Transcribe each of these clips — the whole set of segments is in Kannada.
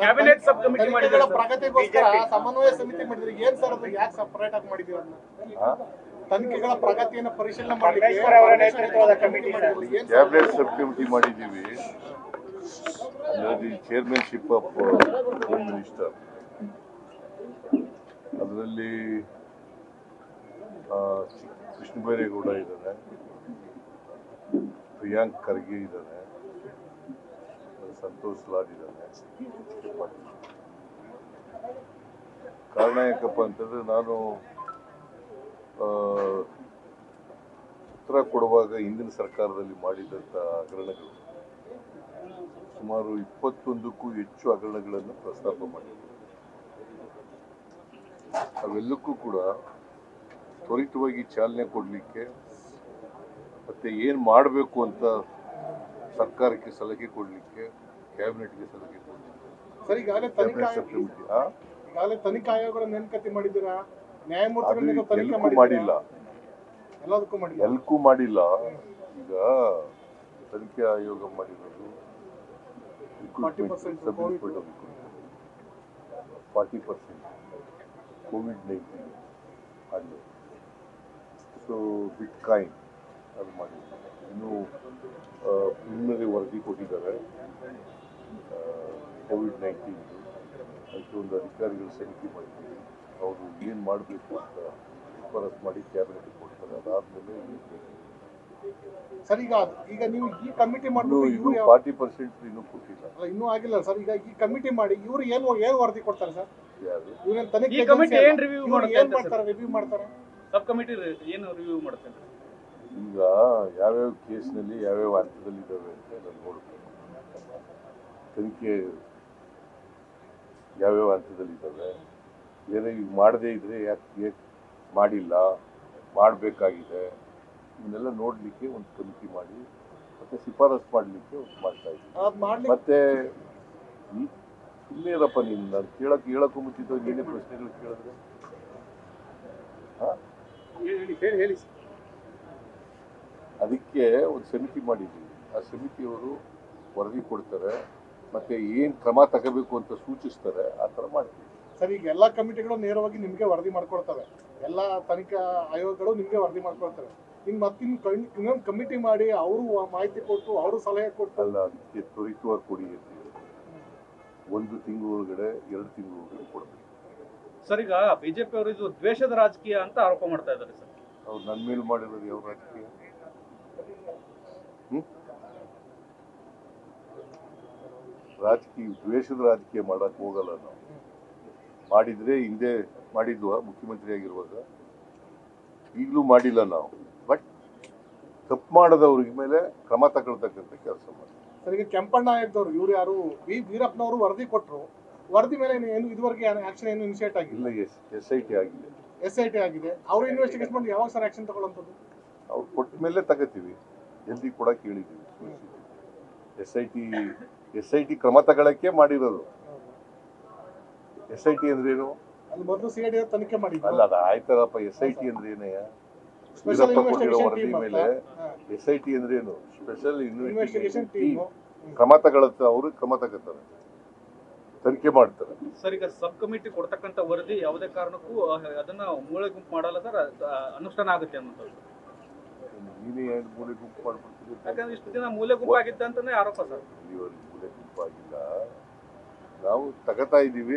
ಕ್ಯಾಬಿನೆಟ್ ಸಬ್ ಕಮಿಟಿ ಮಾಡಿದ್ರೆ ಪ್ರಗತಿಗೋಸ್ಕರ ಸಮನ್ವಯ ಸಮಿತಿ ಮಾಡಿದ್ರಿ. ಏನ್ ಸರ್ ಅದು ಯಾಕೆ ಸಪರೇಟ್ ಆಗಿ ಮಾಡಿದೀವಿ ಅದನ್ನ? ತನಿಖೆಗಳ ಪ್ರಗತಿಯನ್ನು ಪರಿಶೀಲನೆ ಮಾಡಲಿಕ್ಕೆ ಕ್ಯಾಬಿನೆಟ್ ಸಬ್ ಕಮಿಟಿ ಮಾಡಿದ್ದೀವಿ. The chairmanship of home minister, ಅದರಲ್ಲಿ ಕೃಷ್ಣ ಬೈರೇಗೌಡ ಇದ್ದಾನೆ, ಪ್ರಿಯಾಂಕ್ ಖರ್ಗೆ ಇದ್ದಾನೆ, ಸಂತೋಷ್ ಲಾಡ್ ಇದ್ದಾನೆ. ಕಾರಣ ಯಾಕಪ್ಪ ಅಂತಂದ್ರೆ, ನಾನು ಉತ್ತರ ಕೊಡುವಾಗ ಹಿಂದಿನ ಸರ್ಕಾರದಲ್ಲಿ ಮಾಡಿದಂಥ ಹಗರಣಗಳು ಸುಮಾರು 21ಕ್ಕೂ ಹೆಚ್ಚು ಹಗರಣಗಳನ್ನು ಪ್ರಸ್ತಾಪ ಮಾಡಿದ್ದೆ. ಅವೆಲ್ಲಕ್ಕೂ ಕೂಡ ತ್ವರಿತವಾಗಿ ಚಾಲನೆ ಕೊಡಲಿಕ್ಕೆ ಮತ್ತೆ ಏನು ಮಾಡಬೇಕು ಅಂತ ಸರ್ಕಾರಕ್ಕೆ ಸಲಹೆ ಕೊಡಲಿಕ್ಕೆ, ಕ್ಯಾಬಿನೆಟ್ಗೆ ಸಲಹೆ ಕೊಡಲಿಕ್ಕೆ ತನಿಖಾ ಆಯೋಗಗಳ ನೇಮಕಾತಿ ಮಾಡಿದ್ದೀರಾ? ನ್ಯಾಯಮೂರ್ತಿಗಳು ಮಾಡಿಲ್ಲ, ಎಲ್ಲಕ್ಕೂ ಮಾಡಿಲ್ಲ. ಈಗ ತನಿಖೆ ಆಯೋಗ ಮಾಡಿರೋದು 40% COVID-19 ಅಲ್ಲಿ, ಸೊ ಬಿಟ್ ಕಾಯಿನ್ ಅದು ಮಾಡಿದ್ದಾರೆ. ಇನ್ನೂ ಪ್ರಿಲಿಮಿನರಿ ವರದಿ ಕೊಟ್ಟಿದ್ದಾರೆ COVID-19. ಅದಕ್ಕೆ ಒಂದು ಅಧಿಕಾರಿಗಳು ಸಮಿತಿ ಮಾಡಿದ್ದೀವಿ. ಅವರು ಏನು ಮಾಡಬೇಕು ಅಂತ ಶಿಫಾರಸು ಮಾಡಿ ಕ್ಯಾಬಿನೆಟ್ ಕೊಡ್ತಾರೆ. ಅದಾದ್ಮೇಲೆ ಸರ್ ಈಗ ನೀವು ಈ ಕಮಿಟಿ ಮಾಡಿ 40% ಇನ್ನೂ ಕೊಟ್ಟಿಲ್ಲ, ಇನ್ನೂ ಆಗಿಲ್ಲ ಸರ್. ಈಗ ಈ ಕಮಿಟಿ ಮಾಡಿ ಇವರು ಏನು ವರದಿ ಕೊಡ್ತಾರೆ ಸರ್? ರಿವ್ಯೂ ಮಾಡ್ತಾರೆ. ಸಬ್ ಕಮಿಟಿ ಏನು ರಿವ್ಯೂ ಮಾಡ್ತಾರೆ? ಈಗ ಯಾವ್ಯಾವ ಕೇಸ್ನಲ್ಲಿ ಯಾವ್ಯಾವ ಹಂತದಲ್ಲಿ ಇದ್ದಾವೆ ಅಂತ ನಾನು ನೋಡ್ಬೇಕು. ತನಿಖೆ ಯಾವ್ಯಾವ ಹಂತದಲ್ಲಿ ಇದ್ದಾವೆ, ಬೇರೆ ಈಗ ಮಾಡದೇ ಇದ್ರೆ ಯಾಕೆ ಮಾಡಿಲ್ಲ, ಮಾಡಬೇಕಾಗಿದೆ, ಇವನ್ನೆಲ್ಲ ನೋಡಲಿಕ್ಕೆ ಒಂದು ಕಮಿಟಿ ಮಾಡಿ ಮತ್ತೆ ಶಿಫಾರಸು ಮಾಡಲಿಕ್ಕೆ ಒಂದು ಮಾಡ್ತಾ ಇದ್ದೀವಿ. ಮತ್ತೆ ಇಲ್ಲೇ ಇರಪ್ಪ, ನೀನು ನಾನು ಹೇಳಕ್ಕೂ ಮುಂಚಿತ ಏನೇ ಪ್ರಶ್ನೆಗಳು ಕೇಳಿದ್ರೆ ಹೇಳಿ. ಅದಕ್ಕೆ ಒಂದು ಸಮಿತಿ ಮಾಡಿದ್ದೀವಿ. ಆ ಸಮಿತಿಯವರು ವರದಿ ಕೊಡ್ತಾರೆ, ಮತ್ತೆ ಏನು ಕ್ರಮ ತಗೋಬೇಕು ಅಂತ ಸೂಚಿಸ್ತಾರೆ. ಆ ಥರ ಮಾಡ್ತೀವಿ ಸರ್. ಈಗ ಎಲ್ಲ ಕಮಿಟಿಗಳು ನೇರವಾಗಿ ನಿಮಗೆ ವರದಿ ಮಾಡ್ಕೊಳ್ತವೆ, ಎಲ್ಲ ತನಿಖಾ ಆಯೋಗಗಳು ನಿಮಗೆ ವರದಿ ಮಾಡ್ಕೊಳ್ತವೆ. ಇನ್ನೊಂದು ಕಮಿಟಿ ಮಾಡಿ ಅವರು ಮಾಹಿತಿ ಕೊಟ್ಟು ಅವರು ಸಲಹೆ ಕೊಟ್ಟು ಅಲ್ಲ, ಅದಕ್ಕೆ ತ್ವರಿತವಾಗಿ ಕೊಡಿ ಅಂತ ಹೇಳಿ 1 ತಿಂಗಳ ಒಳಗಡೆ 2 ತಿಂಗಳ ಒಳಗಡೆ ಕೊಡಬೇಕು ಸರ್. ಈಗ ಬಿಜೆಪಿ ಅವರು ಇದು ದ್ವೇಷದ ರಾಜಕೀಯ ಅಂತ ಆರೋಪ ಮಾಡ್ತಾ ಇದ್ದಾರೆ ಸರ್. ಅವ್ರು ನನ್ನ ಮೇಲೆ ಮಾಡಿರೋದು ಯಾವ ರಾಜಕೀಯ? ದ್ವೇಷದ ರಾಜಕೀಯ ಮಾಡಕ್ ಹೋಗಲ್ಲ ನಾವು. ಮಾಡಿದ್ರೆ ಹಿಂದೆ ಮಾಡಿದ್ವಾ ಮುಖ್ಯಮಂತ್ರಿ ಆಗಿರುವಾಗ? ಈಗಲೂ ಮಾಡಿಲ್ಲ ನಾವು. ಬಟ್ ತಪ್ಪು ಮಾಡದವ್ರಿಗೆ ಮೇಲೆ ಕ್ರಮ ತಗೊಳ್ತಕ್ಕಂಥ ಕೆಲಸ ಮಾಡಿ. ಸರ್, ಈಗ ಕೆಂಪಣ್ಣ ಆಯೋಗದವ್ರು ಇವ್ರು ಯಾರು ವೀರಪ್ಪನವರು ವರದಿ ಕೊಟ್ಟರು. ವರದಿ ಮೇಲೆ ಏನು ಇದುವರೆಗೆ ಆಕ್ಷನ್ ಏನು ಇನಿಷಿಯೇಟ್ ಆಗಿಲ್ಲ? SIT ಆಗಿದೆ. SIT ಆಗಿದೆ. ಅವರು ಇನ್ವೆಸ್ಟಿಗೇಷನ್ ಮಾಡಿ ಯಾವಾಗ ಸರ್ ಆಕ್ಷನ್ ತಗೊಳ್ಳೋಂಥದ್ದು? ಅವ್ರು ಕೊಟ್ಟ ಮೇಲೆ ತಗೋತೀವಿ. ಜಲ್ದಿ ಕೊಡಕ್ಕೆ ಹೇಳಿದ್ದೀವಿ. SIT ಕ್ರಮ ತಗೊಳಕ್ಕೆ ಮಾಡಿರೋದು. SIT ಅಂದ್ರೇನು? ಅಲ್ಲಿ ಮೊದಲು CID ತನಿಖೆ ಮಾಡಿದ್ರು. ಅಲ್ಲ, ಅದು ಆಯ್ತಲ್ಲಪ್ಪ. SIT ಅಂದ್ರೆ ಏನಯ್ಯ? ವೀರಪ್ಪ ಕೊಟ್ಟಿರೋ ವರದಿ ಮೇಲೆ SIT ಅಂದ್ರೇನು? ಸ್ಪೆಷಲ್ ಇನ್ವೆಸ್ಟಿಗೇಷನ್ ಟೀಮ್ ಕ್ರಮ ತಗೊಳುತ್ತೆ. ಅವರು ಕ್ರಮ ತಗೋತಾರೆ, ತನಿಖೆ ಮಾಡ್ತಾರೆ. ಸರ್, ಈಗ ಸಬ್ ಕಮಿಟಿ ಕೊಡ್ತಕ್ಕಂಥ ವರದಿ ಯಾವುದೇ ಕಾರಣಕ್ಕೂ ಅದನ್ನ ಮೂಳೆ ಗುಂಪು ಮಾಡಲ್ಲ ಸರ್, ಅನುಷ್ಠಾನ ಆಗುತ್ತೆ ಅನ್ನೋದು. ನೀನೇ ಮೂಲೆ ಗುಂಪು ಮಾಡ್ಬಿಡ್ತೀವಿ. ಯಾಕಂದ್ರೆ ಇಷ್ಟು ದಿನ ಮೂಲೆ ಗುಂಪು ಆಗಿದ್ದ ಅಂತಾನೆ ಆರೋಪ ಸರ್. ಇಲ್ಲಿವರೆಗೆ ಮೂಲೆ ಗುಂಪು ಆಗಿಲ್ಲ. ನಾವು ತಗೋತಾ ಇದ್ದೀವಿ.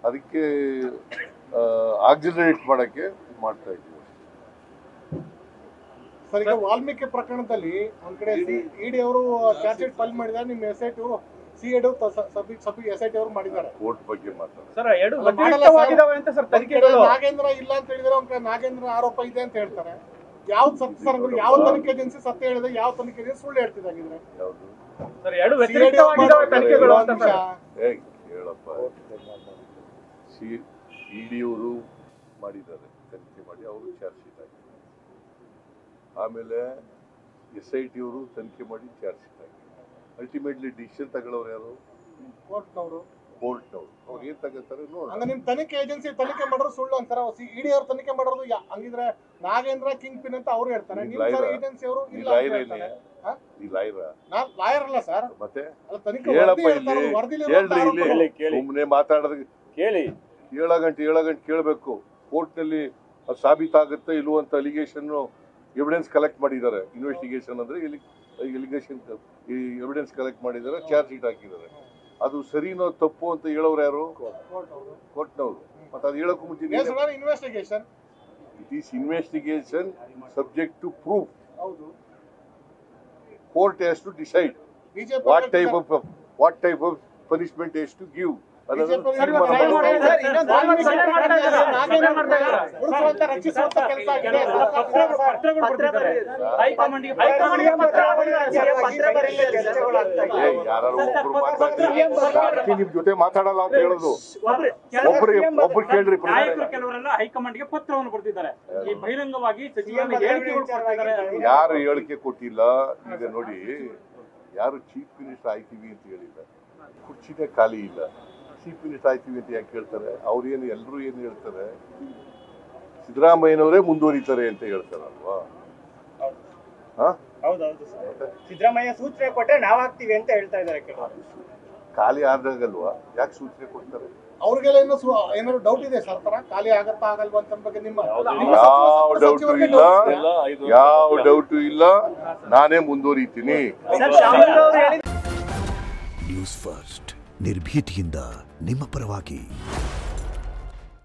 ಅದಕ್ಕೆ ಆಕ್ಸಿಲರೇಟ್ ಮಾಡಕ್ಕೆ ಮಾಡ್ತಾ ಇದ್ದೀವಿ. ಸರ್, ಈಗ ವಾಲ್ಮೀಕಿ ಪ್ರಕರಣದಲ್ಲಿ ಒಂದ್ ಕಡೆ ಇಡಿ ಅವರು ಚಾರ್ಜ್ ಶೀಟ್ ಫೈಲ್ ಮಾಡಿದ್ದಾರೆ, ನಿಮ್ಮ SIT ಅವರು CID SIT ಅವರು ಮಾಡಿದ್ದಾರೆ. ಕೋರ್ಟ್ ಬಗ್ಗೆ ಮಾತಾಡ ಸರ್, ಎರಡು ವ್ಯತಿರಿಕ್ತವಾಗಿದಾವೆ ಅಂತ ಸರ್ ತನಿಖೆಗಳು. ನಾಗೇಂದ್ರ ಇಲ್ಲ ಅಂತ ಹೇಳಿದ್ರೆ ಒಂದ್ ಕಡೆ ನಾಗೇಂದ್ರ ಆರೋಪ ಇದೆ ಅಂತ ಹೇಳ್ತಾರೆ. ಯಾವ್ದು ಸತ್ಯ ಸರ್? ಯಾವ ತನಿಖೆ ಏಜೆನ್ಸಿ ಸತ್ಯ ಹೇಳಿದ್ರೆ ಯಾವ ತನಿಖೆ ಏಜೆನ್ಸಿ ಸುಳ್ಳು ಹೇಳ್ತಿದ್ದಾಗಿದ್ರೆ? ಸರ್, ಎರಡು ವ್ಯತಿರಿಕ್ತವಾಗಿದಾವೆ ತನಿಖೆಗಳು ಅಂತ ಸರ್. ಹೇಳಪ್ಪ, ED ಅವರು ಮಾಡಿದ್ದಾರೆ, ತನಿಖೆ ಮಾಡಿ ಅವರು ಚಾರ್ಜ್ ಶೀಟ್ ಹಾಕಿದ್ದಾರೆ. ಆಮೇಲೆ SIT ಅವರು ತನಿಖೆ ಮಾಡಿ ಚಾರ್ಜ್ ಶೀಟ್ ಹಾಕಿದ್ದಾರೆ. ಅಲ್ಟಿಮೇಟ್ಲಿ ಡಿಸಿಷನ್ ತಗೊಳ್ಳೋರು ಯಾರು? ಕೋರ್ಟ್ನವರು. ಅವ್ರು ಏನ್ ತಗೋತಾರೆ ನೋಡಿ. ಹಂಗ ನಿಮ್ ತನಿಖೆ ಏಜೆನ್ಸಿ ತನಿಖೆ ಮಾಡೋರು ಸುಳ್ಳು ಅಂತಾರ. ED ಅವ್ರು ತನಿಖೆ ಮಾಡೋದು ಹಂಗಿದ್ರೆ ನಾಗೇಂದ್ರ ಕಿಂಗ್ ಪಿನ್ ಅಂತ ಅವ್ರು ಹೇಳ್ತಾರೆ. ನಿಮ್ ಏಜೆನ್ಸಿ ಅವರು ಇಲ್ಲ. ಈ ಲಾಯರ್ ನಾನ್ ಲಾಯರ್ ಅಲ್ಲ ಸರ್. ಮತ್ತೆ ಅಲ್ಲ, ತನಿಖೆ ಹೇಳಪ್ಪ ವರದಿ ಹೇಳ್ತಾರೆ, ಇಲ್ಲಿ ವರದಿಲಿ ಕೇಳ್ರಿ ಇರುವಂತ ಇಲ್ಲಿ ಆರೋಪಗಳು. ಸುಮ್ಮನೆ ಮಾತಾಡೋದು ಕೇಳಿ ಏಳ ಗಂಟೆ ಕೇಳಬೇಕು. ಕೋರ್ಟ್ನಲ್ಲಿ ಅದು ಸಾಬೀತಾಗುತ್ತೆ ಇಲ್ವೋ ಅಂತ ಅಲಿಗೇಷನ್ ಎವಿಡೆನ್ಸ್ ಕಲೆಕ್ಟ್ ಮಾಡಿದ್ದಾರೆ. ಇನ್ವೆಸ್ಟಿಗೇಷನ್ ಅಂದ್ರೆ ಎಲಿಗೇಷನ್ ಎವಿಡೆನ್ಸ್ ಕಲೆಕ್ಟ್ ಮಾಡಿದ್ದಾರೆ, ಚಾರ್ಜ್ ಶೀಟ್ ಹಾಕಿದ್ದಾರೆ. ಅದು ಸರಿನೋ ತಪ್ಪು ಅಂತ ಹೇಳೋರು ಯಾರು? ಕೋರ್ಟ್ನವರು. ಮತ್ತೆ ಅದು ಹೇಳಕ್ಕೂ ಮುಂಚೆ investigation it is investigation subject to proof. ಹೌದು. Court has to decide BJP what type of punishment has to give. ರಕ್ಷಿಸುವಂತ ಕೆಲಸ ಆಗಿದೆ. ನಿಮ್ ಜೊತೆ ಮಾತಾಡಲ್ಲ ಅಂತ ಹೇಳೋದು. ಒಬ್ರು ಕೇಳ್ರಿ. ಕೆಲವರೆಲ್ಲ ಹೈಕಮಾಂಡ್ಗೆ ಪತ್ರವನ್ನು ಕೊಡ್ತಿದ್ದಾರೆ. ಈ ಬಹಿರಂಗವಾಗಿ ಯಾರು ಹೇಳಿಕೆ ಕೊಟ್ಟಿಲ್ಲ. ಈಗ ನೋಡಿ, ಯಾರು ಚೀಫ್ ಮಿನಿಸ್ಟರ್ ಆಯ್ತೀವಿ ಅಂತ ಹೇಳಿಲ್ಲ, ಕುರ್ಚಿನೇ ಖಾಲಿ ಇಲ್ಲ. ಚೀಫ್ ಮಿನಿಸ್ಟರ್ ಆಯ್ತೀವಿ ಅಂತ ಯಾಕೆ ಹೇಳ್ತಾರೆ? ಅವ್ರೇನು ಎಲ್ಲರೂ ಏನು ಹೇಳ್ತಾರೆ? ಸಿದ್ದರಾಮಯ್ಯನವರೇ ಮುಂದುವರಿತಾರೆ ಅಂತ ಹೇಳ್ತಾರಲ್ವಾ? ಹೌದೌದು ಸಿದ್ದರಾಮಯ್ಯ ಸೂಚನೆ ಕೊಟ್ಟರೆ ನಾವಾಗ್ತೀವಿ ಅಂತ ಹೇಳ್ತಾ ಇದ್ದಾರೆ. ಖಾಲಿ ಆದಾಗಲ್ವಾ ಯಾಕೆ ಸೂಚನೆ ಕೊಡ್ತಾರೆ? ಅವ್ರಿಗೆಲ್ಲ ಏನಾದ್ರು ಡೌಟ್ ಇದೆ ಸರ್? ತರ ಖಾಲಿ ಆಗತ್ತಾ ಆಗಲ್ವಾ ಅಂತ ಬಗ್ಗೆ ಯಾವ ಡೌಟು ಇಲ್ಲ. ನಾನೇ ಮುಂದುವರಿತೀನಿ. ನ್ಯೂಸ್ ಫಸ್ಟ್ ನಿರ್ಭೀತಿಯಿಂದ ನಿಮ್ಮ ಪರವಾಗಿ.